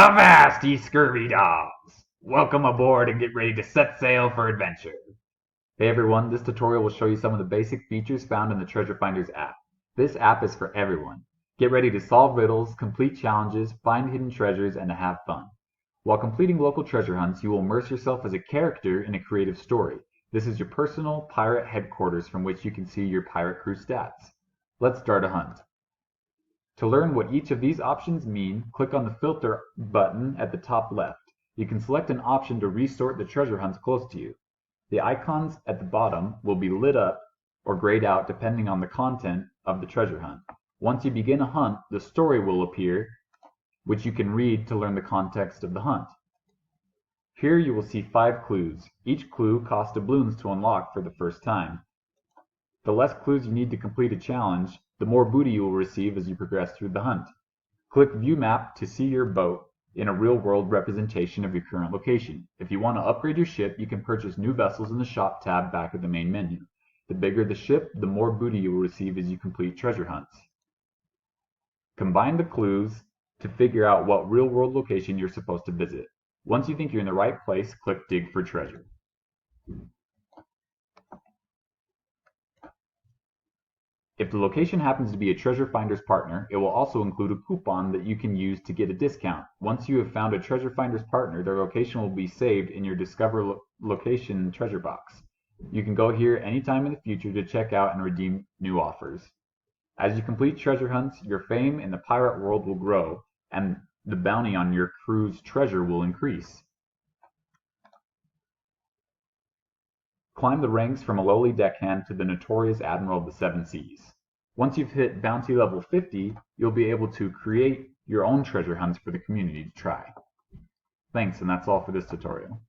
Avast, ye scurvy dogs! Welcome aboard and get ready to set sail for adventure. Hey everyone, this tutorial will show you some of the basic features found in the TreasureFinders app. This app is for everyone. Get ready to solve riddles, complete challenges, find hidden treasures, and to have fun. While completing local treasure hunts, you will immerse yourself as a character in a creative story. This is your personal pirate headquarters from which you can see your pirate crew stats. Let's start a hunt. To learn what each of these options mean, click on the Filter button at the top left. You can select an option to resort the treasure hunts close to you. The icons at the bottom will be lit up or grayed out depending on the content of the treasure hunt. Once you begin a hunt, the story will appear, which you can read to learn the context of the hunt. Here you will see 5 clues. Each clue costs doubloons to unlock for the first time. The less clues you need to complete a challenge, the more booty you will receive as you progress through the hunt. Click View Map to see your boat in a real-world representation of your current location. If you want to upgrade your ship, you can purchase new vessels in the Shop tab back of the main menu. The bigger the ship, the more booty you will receive as you complete treasure hunts. Combine the clues to figure out what real-world location you're supposed to visit. Once you think you're in the right place, click Dig for Treasure. If the location happens to be a TreasureFinders partner, it will also include a coupon that you can use to get a discount. Once you have found a TreasureFinders partner, their location will be saved in your Discover Location treasure box. You can go here anytime in the future to check out and redeem new offers. As you complete treasure hunts, your fame in the pirate world will grow, and the bounty on your crew's treasure will increase. Climb the ranks from a lowly deckhand to the notorious Admiral of the Seven Seas. Once you've hit bounty level 50, you'll be able to create your own treasure hunts for the community to try. Thanks, and that's all for this tutorial.